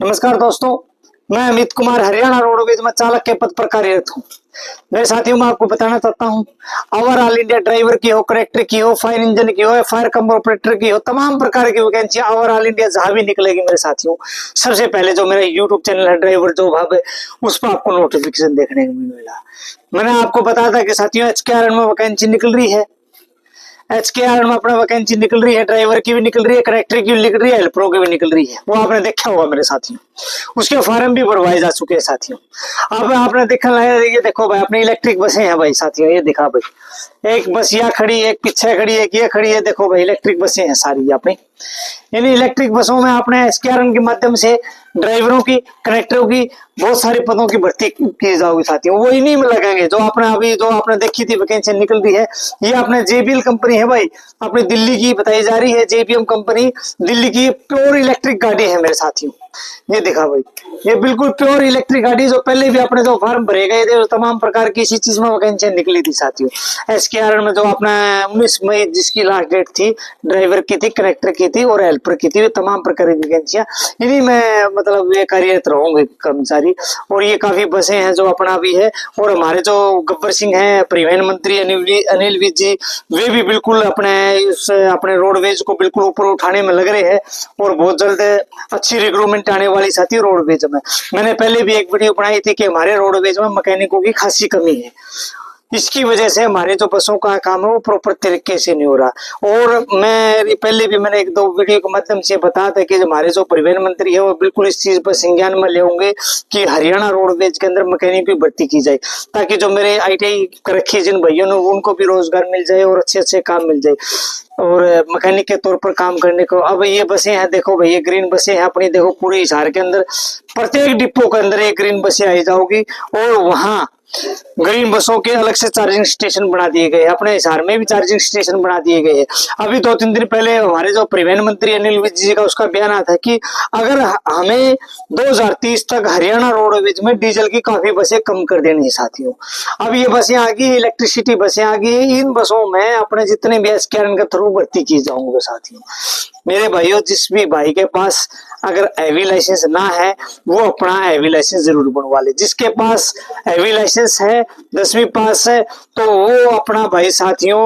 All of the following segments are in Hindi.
नमस्कार दोस्तों, मैं अमित कुमार हरियाणा रोडवेज में चालक के पद पर कार्यरत हूँ। मेरे साथियों, मैं आपको बताना चाहता हूँ, अवर ऑल इंडिया ड्राइवर की हो, कनेक्टर की हो, फायर इंजन की हो, फायर कम ऑपरेटर की हो, तमाम प्रकार की वैकेंसी ओवर ऑल इंडिया जहां भी निकलेगी मेरे साथियों, सबसे पहले जो मेरा यूट्यूब चैनल है ड्राइवर जॉब हब है, उस पर आपको नोटिफिकेशन देखने को मिलेगा। मैंने आपको बताया था कि साथियों HKRN में वैकेंसी निकल रही है। HKRN में अपना वैकेंसी निकल रही है, ड्राइवर की भी निकल रही है, कनेक्टर की भी निकल रही है, हेल्परों की भी निकल रही है। वो आपने देखा होगा मेरे साथियों, उसके फॉर्म भी भरवाए जा चुके हैं साथियों। अब आपने देखा है, ये देखो भाई, अपनी इलेक्ट्रिक बसें हैं भाई साथियों, ये दिखा भाई, एक बस यहाँ खड़ी, एक पीछे खड़ी, एक ये खड़ी है, देखो भाई इलेक्ट्रिक बसें हैं सारी अपनी। यानी इलेक्ट्रिक बसों में आपने HKRN के माध्यम से ड्राइवरों की, कनेक्टरों की, बहुत सारे पदों की भर्ती की जाओगी साथियों। वो इन्हीं में लगेंगे जो आपने देखी थी वैकेंसी निकल रही है। ये अपने JBL कंपनी है भाई, अपनी दिल्ली की बताई जा रही है, JBM कंपनी दिल्ली की प्योर इलेक्ट्रिक गाड़ी है मेरे साथियों। ये दिखा भाई, ये बिल्कुल प्योर इलेक्ट्रिक गाड़ी, जो पहले भी अपने जो फॉर्म भरे गए थे, तमाम प्रकार की इसी चीज में वैकेंसी निकली थी साथियों। HKRN में जो अपना 19 मई जिसकी लास्ट डेट थी, ड्राइवर की थी, कनेक्टर की थी और हेल्पर की थी, तमाम प्रकार की वैकेंसियां इन्हीं में मतलब ये कार्यरत रहेंगे कर्मचारी। और ये काफी बसें हैं जो अपना भी है। और हमारे जो गब्बर सिंह है, परिवहन मंत्री अनिल विज जी, वे भी बिल्कुल अपने रोडवेज को बिल्कुल ऊपर उठाने में लग रहे हैं और बहुत जल्द अच्छी रिक्रूटमेंट आने वाली साथी रोडवेज में। मैंने पहले भी एक वीडियो बनाई थी कि हमारे रोडवेज में मैकेनिकों की खासी कमी है, इसकी वजह से हमारे जो बसों का काम है वो प्रॉपर तरीके से नहीं हो रहा। और मैंने एक दो वीडियो के माध्यम से बताया था कि हमारे जो परिवहन मंत्री है वो बिल्कुल इस चीज पर संज्ञान में ले होंगे कि हरियाणा रोडवेज के अंदर मैकेनिक की भर्ती की जाए, ताकि जो मेरे ITI कर रखी जिन भैया ने उनको भी रोजगार मिल जाए और अच्छे अच्छे काम मिल जाए और मैकेनिक के तौर पर काम करने को। अब ये बसें हैं, देखो भाई, ये ग्रीन बसें हैं अपनी, देखो पूरे हिसार के अंदर प्रत्येक डिपो के अंदर एक ग्रीन बसें आई जाओगी और वहां ग्रीन बसों के अलग से चार्जिंग स्टेशन बना दिए गए हैं। अपने हिसार में भी चार्जिंग स्टेशन बना दिए गए हैं। अभी 2-3 दिन पहले हमारे जो परिवहन मंत्री अनिल विज जी का उसका बयान आया था कि अगर हमें 2030 तक हरियाणा रोडवेज में डीजल की काफी बसें कम कर देनी है साथियों। अब ये बसें आ गई, इलेक्ट्रिसिटी बसें आ गई, इन बसों में अपने जितने भी HKRN के थ्रू भर्ती की जाऊंगे साथियों। मेरे भाइयों, जिस भी भाई के पास अगर हैवी लाइसेंस ना है वो अपना हैवी लाइसेंस जरूर बनवा ले। जिसके पास हैवी लाइसेंस है, 10वीं पास है, तो वो अपना भाई साथियों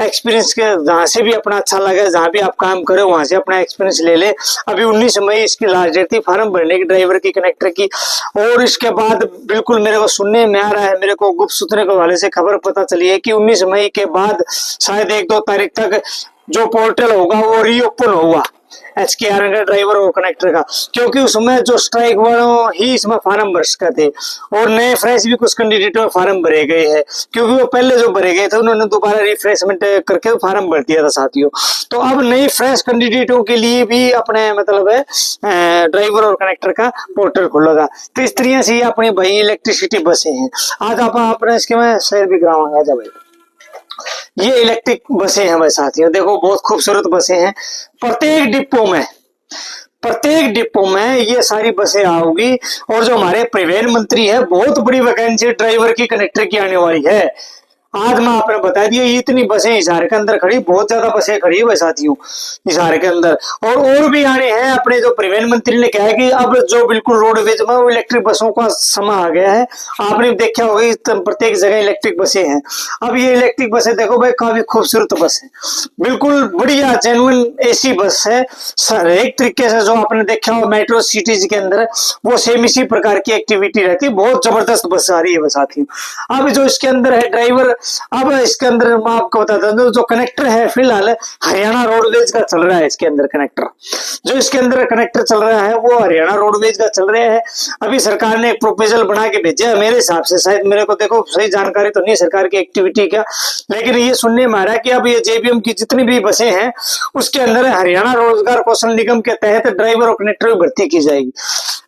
एक्सपीरियंस के जहां से भी अपना अच्छा लगे, जहां भी आप काम करो वहां से अपना एक्सपीरियंस ले ले। अभी 19 मई इसकी लास्ट डेट थी फॉर्म भरने की, ड्राइवर की, कनेक्टर की। और इसके बाद बिल्कुल मेरे को सुनने में आ रहा है, मेरे को गुप्त सूत्रों के हवाले से खबर पता चली है कि 19 मई के बाद शायद 1-2 तारीख तक जो पोर्टल होगा वो रीओपन होगा HKRN का, ड्राइवर और कनेक्टर का, क्योंकि उसमें जो स्ट्राइक वालों ही इसमें फार्म भर सकते थे और नए फ्रेश भी कुछ कैंडिडेटों में फार्म भरे गए हैं, क्योंकि वो पहले जो भरे गए थे उन्होंने दोबारा रिफ्रेशमेंट करके फार्म भर दिया था साथियों। तो अब नई फ्रेश कैंडिडेटों के लिए भी अपने मतलब है ड्राइवर और कनेक्टर का पोर्टल खुलेगा। तो इस तरह से अपनी भाई इलेक्ट्रिसिटी बसें हैं। आज आप अपने इसके में शेयर भी कराऊंगा। जब ये इलेक्ट्रिक बसें हैं भाई साथियों, देखो बहुत खूबसूरत बसें हैं। प्रत्येक डिपो में ये सारी बसें आओगी। और जो हमारे परिवहन मंत्री है, बहुत बड़ी वैकेंसी ड्राइवर की, कनेक्टर की आने वाली है। आज मैं आपने बता दिया, इतनी बसें हिसार के अंदर खड़ी, बहुत ज्यादा बसें खड़ी है साथियों हिसार के अंदर। और भी आने हैं। अपने जो परिवहन मंत्री ने कहा है कि अब जो बिल्कुल रोडवेज में वो इलेक्ट्रिक बसों का समय आ गया है। आपने देखा होगा प्रत्येक जगह इलेक्ट्रिक बसें हैं। अब ये इलेक्ट्रिक बसें देखो भाई, काफी खूबसूरत बस है, बिल्कुल बढ़िया जेन्युइन AC बस है। एक तरीके से जो आपने देखा हो मेट्रो सिटीज के अंदर, वो सेम इसी प्रकार की एक्टिविटी रहती है। बहुत जबरदस्त बस आ रही है साथियों। अब जो इसके अंदर है ड्राइवर, अब इसके अंदर मैं आपको बताता हूँ, जो कनेक्टर है फिलहाल हरियाणा रोडवेज का चल रहा है। इसके अंदर कनेक्टर, जो इसके अंदर कनेक्टर चल रहा है वो हरियाणा रोडवेज का चल रहा है। अभी सरकार ने एक प्रोपोजल बना के भेजा है मेरे हिसाब से, शायद, मेरे को देखो सही जानकारी तो नहीं सरकार की एक्टिविटी का, लेकिन ये सुनने में आ रहा है कि अब ये JBM की जितनी भी बसें हैं उसके अंदर हरियाणा रोजगार कौशल निगम के तहत ड्राइवर और कनेक्टर की भर्ती की जाएगी।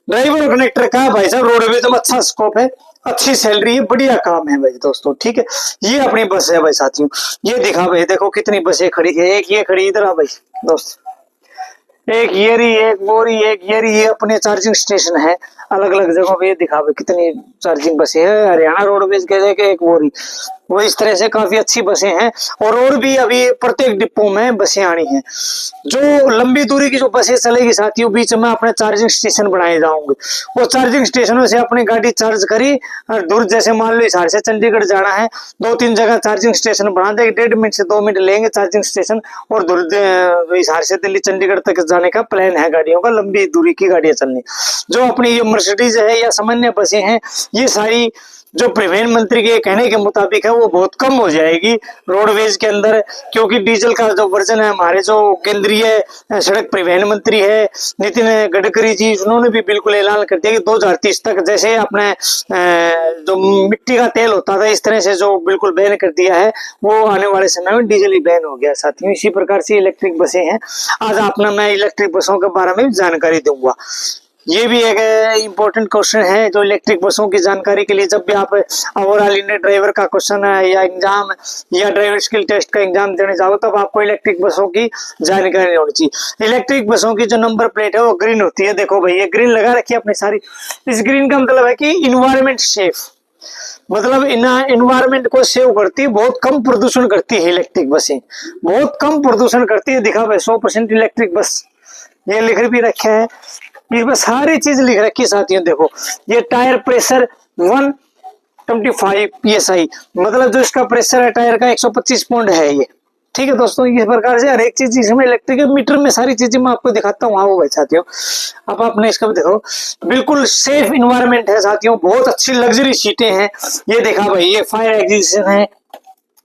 ड्राइवर और कनेक्टर का भाई साहब रोडवेज में अच्छा स्कोप है, अच्छी सैलरी है, बढ़िया काम है भाई दोस्तों, ठीक है। ये अपनी बस है भाई साथियों। ये दिखा भाई, देखो कितनी बसें खड़ी है। एक ये खड़ी इधर आ भाई दोस्त, एक ये रही, एक वो रही, एक ये रही। ये अपने चार्जिंग स्टेशन है अलग अलग जगहों पे। दिखा भाई कितनी चार्जिंग बसें है हरियाणा रोडवेज के। एक वो रही, वो इस तरह से काफी अच्छी बसें हैं। और भी अभी प्रत्येक डिपो में बसें आनी हैं। जो लंबी दूरी की जो बसें चलेगी साथियों, बीच में अपने चार्जिंग स्टेशन बनाए जाओगे। वो चार्जिंग स्टेशनों से अपनी गाड़ी चार्ज करी और दूर, जैसे मान लो हिसार से चंडीगढ़ जाना है, 2-3 जगह चार्जिंग स्टेशन बना देंगे, 1.5 मिनट से 2 मिनट लेंगे चार्जिंग स्टेशन, और हिसार से दिल्ली चंडीगढ़ तक जाने का प्लान है गाड़ियों का, लंबी दूरी की गाड़ियां चलनी। जो अपनी ये मर्सिडीज है या सामान्य बसें हैं, ये सारी जो प्रधानमंत्री के कहने के मुताबिक है वो बहुत कम हो जाएगी रोडवेज के अंदर, क्योंकि डीजल का जो वर्जन है, हमारे जो केंद्रीय सड़क परिवहन मंत्री है नितिन गडकरी जी, उन्होंने भी बिल्कुल ऐलान कर दिया कि 2030 तक, जैसे अपने जो मिट्टी का तेल होता था इस तरह से जो बिल्कुल बैन कर दिया है, वो आने वाले समय में डीजल ही बैन हो गया साथियों। इसी प्रकार से इलेक्ट्रिक बसें हैं। आज आपने मैं इलेक्ट्रिक बसों के बारे में जानकारी दूंगा। ये भी एक इम्पोर्टेंट क्वेश्चन है जो इलेक्ट्रिक बसों की जानकारी के लिए, जब भी आप ओवरऑल इंडिया ड्राइवर का क्वेश्चन है या एग्जाम या ड्राइवर स्किल टेस्ट का एग्जाम देने जाओ, तब आपको इलेक्ट्रिक बसों की जानकारी होनी चाहिए। इलेक्ट्रिक बसों की जो नंबर प्लेट है वो ग्रीन होती है। देखो भाई, ये ग्रीन लगा रखी है अपनी सारी। इस ग्रीन का मतलब है कि इन्वायरमेंट सेफ, मतलब इन्वायरमेंट को सेव करती है, बहुत कम प्रदूषण करती है इलेक्ट्रिक बसें, बहुत कम प्रदूषण करती है। दिखा भाई 100% इलेक्ट्रिक बस, ये लिख भी रखा है, इसमें सारी चीज लिख रखी है साथियों। देखो ये टायर प्रेशर 125 PSI, मतलब जो इसका प्रेशर है टायर का 125 पॉइंट है ये। ठीक है दोस्तों, इस प्रकार से हर एक चीज इसमें इलेक्ट्रिक मीटर में सारी चीजें मैं आपको दिखाता हूँ। वो भाई साथियों, अब आपने इसका भी देखो, बिल्कुल सेफ इन्वायरमेंट है साथियों, बहुत अच्छी लग्जरी सीटें हैं। ये देखा भाई, ये फायर एग्जिस्टेंस है,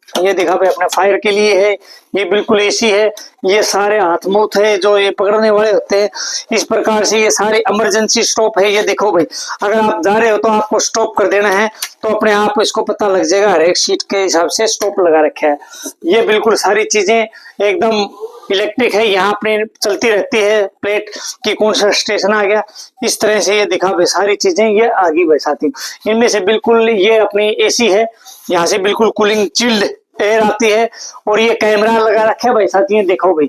ये देखा भाई अपने फायर के लिए है, ये बिल्कुल एसी है, ये सारे हाथ मुथ है जो ये पकड़ने वाले होते हैं। इस प्रकार से ये सारे इमरजेंसी स्टॉप है। ये देखो भाई, अगर आप जा रहे हो तो आपको स्टॉप कर देना है तो अपने आप इसको पता लग जाएगा, हर एक सीट के हिसाब से स्टॉप लगा रखा है। ये बिल्कुल सारी चीजें एकदम इलेक्ट्रिक है, यहाँ अपने चलती रहती है प्लेट कि कौन सा स्टेशन आ गया। इस तरह से ये दिखा भाई सारी चीजें ये आ गई भाई साथी। इनमें से बिल्कुल ये अपनी एसी है, यहाँ से बिल्कुल कूलिंग चिल्ड एयर आती है। और ये कैमरा लगा रखा है भाई साथियों, देखो भाई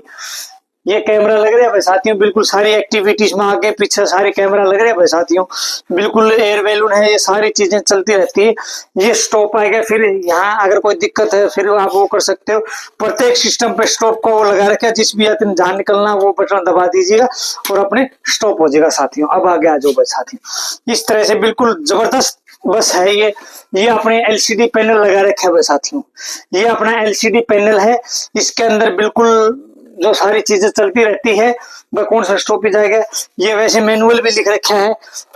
ये कैमरा लग रहा है भाई साथियों, बिल्कुल सारी एक्टिविटीज में आगे पीछे सारे कैमरा लग रहे हैं भाई साथियों। बिल्कुल एयर बैलून है, ये सारी चीजें चलती रहती है। ये स्टॉप आएगा, फिर यहाँ अगर कोई दिक्कत है फिर आप वो कर सकते हो। प्रत्येक सिस्टम पे स्टॉप को वो लगा रखा है, जिस भी यात्री जहाँ निकलना वो बटन दबा दीजिएगा और अपने स्टॉप हो जाएगा साथियों। अब आगे आ जाओ भाई साथियों, इस तरह से बिल्कुल जबरदस्त बस है ये अपने LCD पैनल लगा रखा है भाई साथियों। ये अपना LCD पैनल है, इसके अंदर बिल्कुल जो सारी चीजें चलती रहती है, वह कौन सा स्टॉप पे जाएगा। ये वैसे मैनुअल भी लिख रखा है,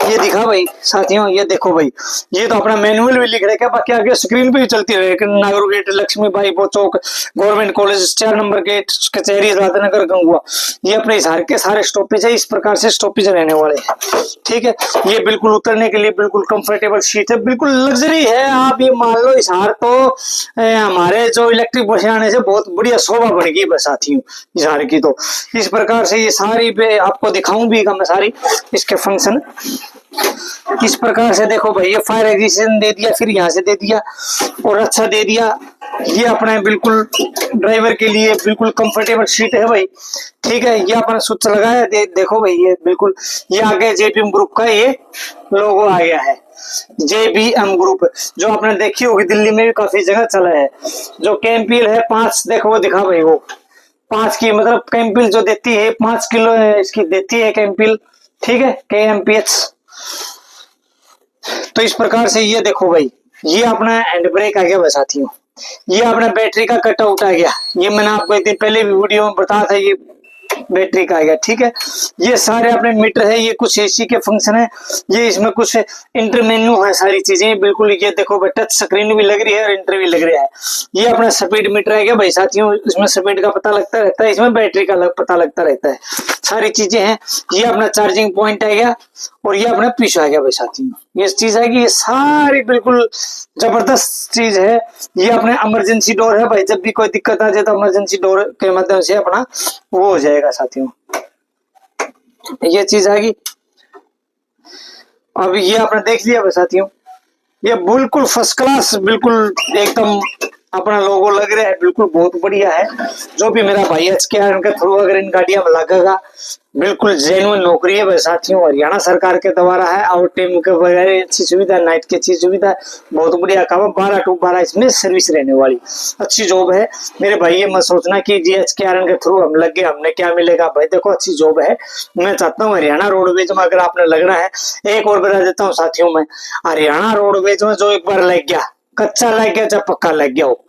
ये दिखा भाई साथियों, ये देखो भाई, ये तो अपना मैनुअल भी लिख रखा है। बाकी आगे स्क्रीन पे भी चलती रहेगी, नागरू गेट, लक्ष्मीबाई चौक, गवर्नमेंट कॉलेज, 4 नंबर गेट, कचहरी, राधानगर, गंगुआ, ये अपने हिसार के सारे स्टॉपेज है। इस प्रकार से स्टॉपेज रहने वाले हैं। ठीक है, ये बिल्कुल उतरने के लिए बिल्कुल कंफर्टेबल सीट है, बिल्कुल लग्जरी है। आप ये मान लो हिसार तो हमारे जो इलेक्ट्रिक बसें आने से बहुत बढ़िया शोभा बढ़ गई बस साथियों हिसार की। तो इस प्रकार से ये सारी पे आपको दिखाऊं भी मैं सारी इसके फंक्शन। इस प्रकार से देखो भाई, ये फायर एग्जिस्टेंस दे दिया, फिर यहाँ से दे दिया और अच्छा दे दिया। ये अपना बिल्कुल ड्राइवर के लिए बिल्कुल कंफर्टेबल सीट है भाई। ठीक है, ये अपना स्विच लगाया, देखो भाई ये बिल्कुल, ये आगे JBM ग्रुप का ये लोगो आ गया है। JBM ग्रुप जो आपने देखी होगी, दिल्ली में भी काफी जगह चला है। जो कैंपिल है 5, देखो वो दिखा भाई, वो 5 की मतलब कैंपिल जो देती है 5 किलो इसकी देती है कैंपिल। ठीक है, KMPH। तो इस प्रकार से ये देखो भाई, ये अपना हैंड ब्रेक आ गया भाई साथियों। ये अपना बैटरी का कटआउट आ गया, ये मैंने आपको एक दिन पहले भी वीडियो में बताया था, ये बैटरी का आ गया। ठीक है, ये सारे अपने मीटर है, ये कुछ AC के फंक्शन है, ये इसमें कुछ इंटर मेन्यू है, सारी चीजें बिल्कुल। ये देखो भाई, टच स्क्रीन भी लग रही है और इंटर भी लग रहा है। ये अपना स्पीड मीटर है क्या भाई साथियों, इसमें स्पीड का पता लगता रहता है, इसमें बैटरी का पता लगता रहता है, सारी चीजें हैं। ये अपना चार्जिंग पॉइंट है गया और ये अपना पीछे आ गया भाई साथियों। ये चीज है कि ये सारी बिल्कुल जबरदस्त चीज है। ये अपने इमरजेंसी डोर है भाई, जब भी कोई दिक्कत आ जाए तो इमरजेंसी डोर के माध्यम से अपना वो हो जाएगा साथियों। ये चीज आएगी। अब ये आपने देख लिया भाई साथियों, ये बिल्कुल फर्स्ट क्लास, बिल्कुल एकदम अपना लोगो लग रहा है, बिल्कुल बहुत बढ़िया है। जो भी मेरा भाई HKRN के थ्रू अगर इन गाड़ियां में लगेगा, बिल्कुल जेन्युइन नौकरी है भाई साथियों, हरियाणा सरकार के द्वारा है। और टीम के वगैरह अच्छी सुविधा, नाइट की अच्छी सुविधा, बहुत बढ़िया काम। 12 to 12 इसमें सर्विस रहने वाली, अच्छी जॉब है मेरे भाई। ये मत सोचना कि HKRN के थ्रू हम लग गए, हमने क्या मिलेगा भाई, देखो अच्छी जॉब है। मैं चाहता हूँ हरियाणा रोडवेज में अगर आपने लगना है, एक और बता देता हूँ साथियों में, हरियाणा रोडवेज में जो एक बार लग गया, कच्चा लग गया, जब पक्का लग गया हो,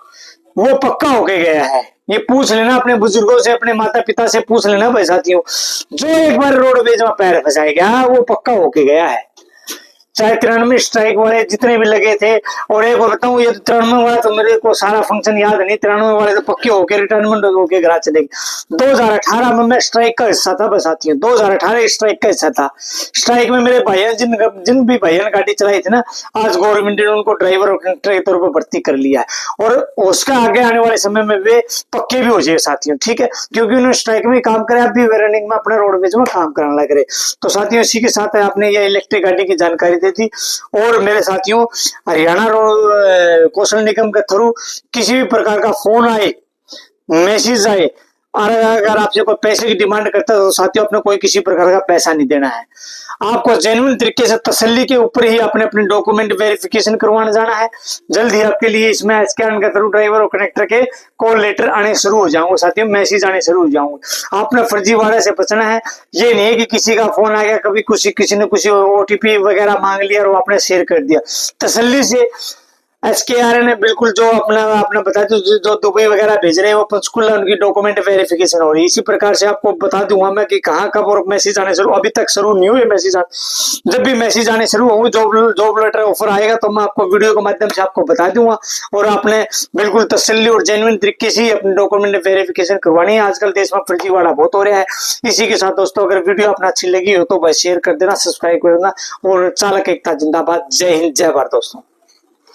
वो पक्का होके गया है। ये पूछ लेना अपने बुजुर्गों से, अपने माता पिता से पूछ लेना भाई साथियों, जो एक बार रोडवेज में पैर फंसाएगा वो पक्का होके गया है। चाहे 93 स्ट्राइक वाले जितने भी लगे थे, और एक और बताऊं, ये 93 वाला तो मेरे को सारा फंक्शन याद नहीं, 93 वाले तो पक्के होके रिटायरमेंट होके घर चले गए। 2018 में मैं स्ट्राइक का हिस्सा था साथियों, 2018 स्ट्राइक का हिस्सा था। स्ट्राइक में मेरे भाइयों जिन भी भाइयों ने गाड़ी चलाई थी ना, आज गवर्नमेंट ने उनको ड्राइवर और कंडक्टर के तौर पर भर्ती कर लिया है, और उसका आगे आने वाले समय में वे पक्के भी हो जाए साथियों, ठीक है, क्योंकि उन्होंने स्ट्राइक में काम करे, अब भी वे रनिंग में अपने रोडवेज में काम करने लग रहे। तो साथियों इसी के साथ आपने ये इलेक्ट्रिक गाड़ी की जानकारी दी थी। और मेरे साथियों, हरियाणा कौशल निगम के थ्रू किसी भी प्रकार का फोन आए, मैसेज आए, और अगर आपसे कोई पैसे की डिमांड करता है तो साथियों अपने कोई किसी प्रकार का पैसा नहीं देना है। आपको जेन्युइन तरीके से तसल्ली के ऊपर ही अपने अपने डॉक्यूमेंट वेरिफिकेशन करवाने जाना है। जल्द ही आपके लिए इसमें HKRN के थ्रू ड्राइवर और कनेक्टर के कॉल लेटर आने शुरू हो जाऊंगे साथियों, मैसेज आने शुरू हो जाऊंगे। आपने फर्जीवाड़े से बचना है। ये नहीं है कि किसी का फोन आ गया, कभी किसी ने कुछ OTP वगैरह मांग लिया और आपने शेयर कर दिया। तसल्ली से HKRN ने बिल्कुल जो आपने बताया, जो दुबई वगैरह भेज रहे हैं वो पंचकुला उनकी डॉक्यूमेंट वेरिफिकेशन हो रही है। इसी प्रकार से आपको बता दूंगा मैं कि कहाँ कब और मैसेज आने शुरू, अभी तक शुरू नहीं हुए मैसेज आने। जब भी मैसेज आने शुरू होंगे, जॉब लेटर ऑफर आएगा तो मैं आपको वीडियो के माध्यम से आपको बता दूंगा। और आपने बिल्कुल तसल्ली और जेन्युइन तरीके से अपने डॉक्यूमेंट वेरिफिकेशन करवानी है। आजकल देश में फर्जीवाड़ा बहुत हो रहा है। इसी के साथ दोस्तों, अगर वीडियो आपने अच्छी लगी हो तो भाई शेयर कर देना, सब्सक्राइब कर देना, और चालक एकता जिंदाबाद। जय हिंद, जय भारत दोस्तों।